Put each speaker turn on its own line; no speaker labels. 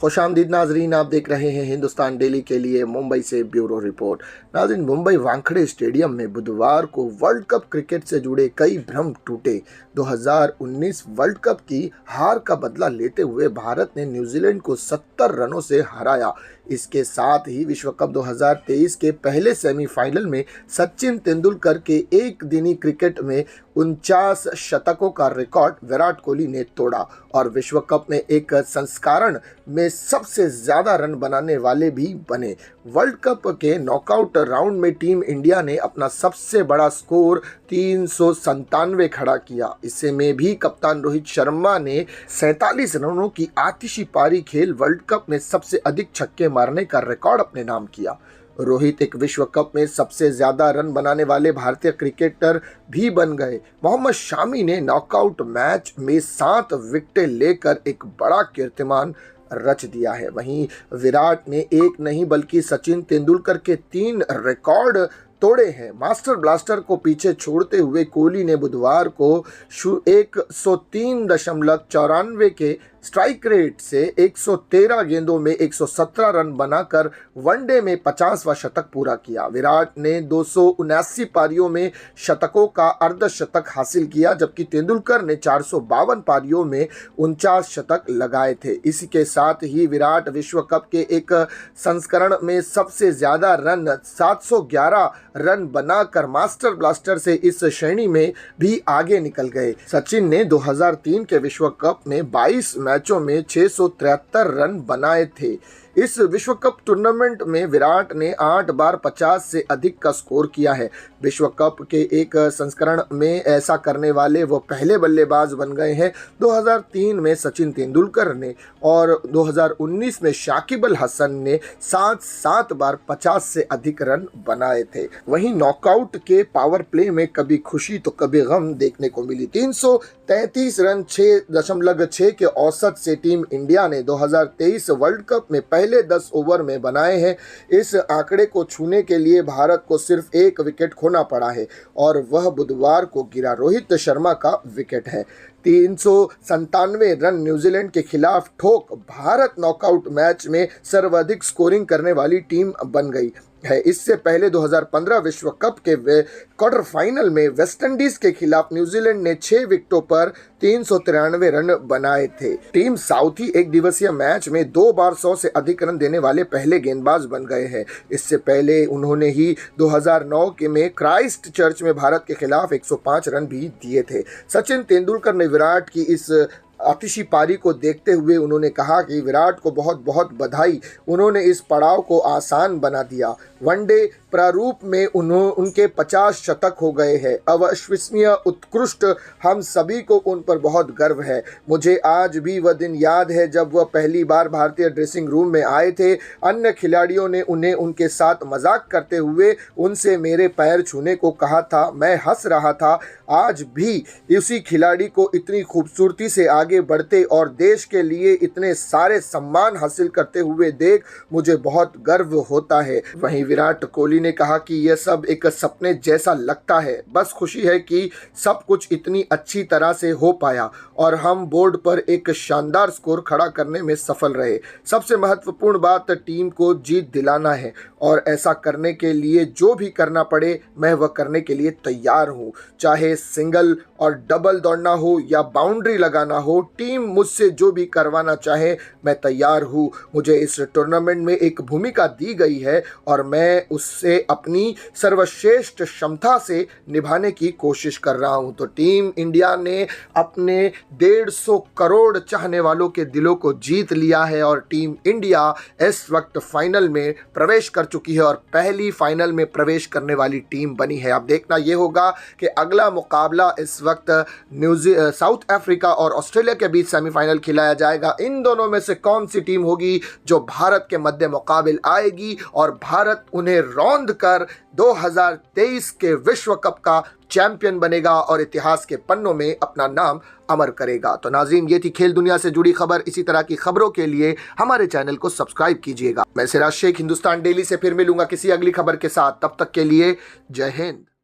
खुशामदीद नाजरीन, आप देख रहे हैं हिंदुस्तान डेली के लिए मुंबई से ब्यूरो रिपोर्ट। नाजरीन, मुंबई वानखेड़े स्टेडियम में बुधवार को वर्ल्ड कप क्रिकेट से जुड़े कई भ्रम टूटे। 2019 वर्ल्ड कप की हार का बदला लेते हुए भारत ने न्यूजीलैंड को 70 रनों से हराया। इसके साथ ही विश्व कप 2023 के पहले सेमीफाइनल में सचिन तेंदुलकर के एक दिनी क्रिकेट में 49 शतकों का रिकॉर्ड विराट कोहली ने तोड़ा और विश्व कप में एक संस्करण में सबसे ज्यादा रन बनाने वाले भी बने। वर्ल्ड कप के नॉकआउट राउंड में टीम इंडिया ने अपना सबसे बड़ा स्कोर 397 खड़ा किया। इससे में भी कप्तान रोहित शर्मा ने 47 रनों की आतिशी पारी खेल वर्ल्ड कप में सबसे अधिक छक्के मारने का रिकॉर्ड अपने नाम किया। रोहित एक विश्व कप में सबसे ज्यादा रन बनाने वाले भारतीय क्रिकेटर भी बन गए। मोहम्मद शामी ने नॉकआउट मैच में 7 विकेटें लेकर एक बड़ा कीर्तिमान रच दिया है। वहीं विराट ने एक नहीं बल्कि सचिन तेंदुलकर के 3 रिकॉर्ड तोड़े हैं। मास्टर ब्लास्टर को पीछे छोड़ते हुए कोहली ने बुधवार को 103.94 के स्ट्राइक रेट से 113 गेंदों में 117 रन बनाकर वनडे में 50वां शतक पूरा किया। विराट ने 279 पारियों में शतकों का अर्धशतक हासिल किया, जबकि तेंदुलकर ने 452 पारियों में 49 शतक लगाए थे। इसी के साथ ही विराट विश्व कप के एक संस्करण में सबसे ज्यादा रन 711 रन बनाकर मास्टर ब्लास्टर से इस श्रेणी में भी आगे निकल गए। सचिन ने 2003 के विश्व कप में 22 मैचों में 673 रन बनाए थे। इस विश्व कप टूर्नामेंट में विराट ने 8 बार 50 से अधिक का स्कोर किया है। विश्व कप के एक संस्करण में ऐसा करने वाले वो पहले बल्लेबाज बन गए हैं। 2003 में सचिन तेंदुलकर ने और 2019 में शाकिब अल हसन ने 7 बार 50 से अधिक रन बनाए थे। वहीं नॉकआउट के पावर प्ले में कभी खुशी तो कभी गम देखने को मिली। 333 रन 6.6 के औसत से टीम इंडिया ने 2023 वर्ल्ड कप में पहले 10 ओवर में बनाए हैं। इस आंकड़े को छूने के लिए भारत को सिर्फ एक विकेट खोना पड़ा है और वह बुधवार को गिरा रोहित शर्मा का विकेट है। 397 रन न्यूजीलैंड के खिलाफ ठोक भारत नॉकआउट मैच में सर्वाधिक स्कोरिंग करने वाली टीम बन गई है। इससे पहले 2015 विश्व कप के क्वार्टर फाइनल में वेस्टइंडीज के खिलाफ न्यूजीलैंड ने 6 विकेटों पर 393 रन बनाए थे। टीम साउथी एक दिवसीय मैच में 2 बार 100 से अधिक रन देने वाले पहले गेंदबाज बन गए हैं। इससे पहले उन्होंने ही 2009 के में क्राइस्ट चर्च में भारत के खिलाफ 105 रन भी दिए थे। सचिन तेंदुलकर ने विराट की इस आतिशी पारी को देखते हुए उन्होंने कहा कि विराट को बहुत बहुत बधाई, उन्होंने इस पड़ाव को आसान बना दिया। वनडे प्रारूप में उनके 50 शतक हो गए हैं। अविश्वसनीय उत्कृष्ट, हम सभी को उन पर बहुत गर्व है। मुझे आज भी वह दिन याद है जब वह पहली बार भारतीय ड्रेसिंग रूम में आए थे। अन्य खिलाड़ियों ने उन्हें उनके साथ मजाक करते हुए उनसे मेरे पैर छूने को कहा था। मैं हंस रहा था। आज भी उसी खिलाड़ी को इतनी खूबसूरती से आगे बढ़ते और देश के लिए इतने सारे सम्मान हासिल करते हुए देख मुझे बहुत गर्व होता है। वहीं विराट कोहली ने कहा कि यह सब एक सपने जैसा लगता है। बस खुशी है कि सब कुछ इतनी अच्छी तरह से हो पाया और हम बोर्ड पर एक शानदार स्कोर खड़ा करने में सफल रहे। सबसे महत्वपूर्ण बात टीम को जीत दिलाना है और ऐसा करने के लिए जो भी करना पड़े मैं वह करने के लिए तैयार हूँ। चाहे सिंगल और डबल दौड़ना हो या बाउंड्री लगाना हो, टीम मुझसे जो भी करवाना चाहे मैं तैयार हूँ। मुझे इस टूर्नामेंट में एक भूमिका दी गई है और मैं उससे अपनी सर्वश्रेष्ठ क्षमता से निभाने की कोशिश कर रहा हूँ। तो टीम इंडिया ने अपने 150 करोड़ चाहने वालों के दिलों को जीत लिया है और टीम इंडिया इस वक्त फाइनल में प्रवेश कर चुकी है और पहली फाइनल में प्रवेश करने वाली टीम बनी है। अब देखना यह होगा कि अगला मुकाबला इस वक्त साउथ अफ्रीका और ऑस्ट्रेलिया के बीच सेमीफाइनल खिलाया जाएगा। इन दोनों में से कौन सी टीम होगी जो भारत के मध्य मुकाबिल आएगी और भारत उन्हें रौंद कर 2023 के विश्व कप का चैंपियन बनेगा और इतिहास के पन्नों में अपना नाम अमर करेगा। तो नाज़रीन, ये थी खेल दुनिया से जुड़ी खबर। इसी तरह की खबरों के लिए हमारे चैनल को सब्सक्राइब कीजिएगा। मैं सिराज शेख हिंदुस्तान डेली से फिर मिलूंगा किसी अगली खबर के साथ। तब तक के लिए जय हिंद।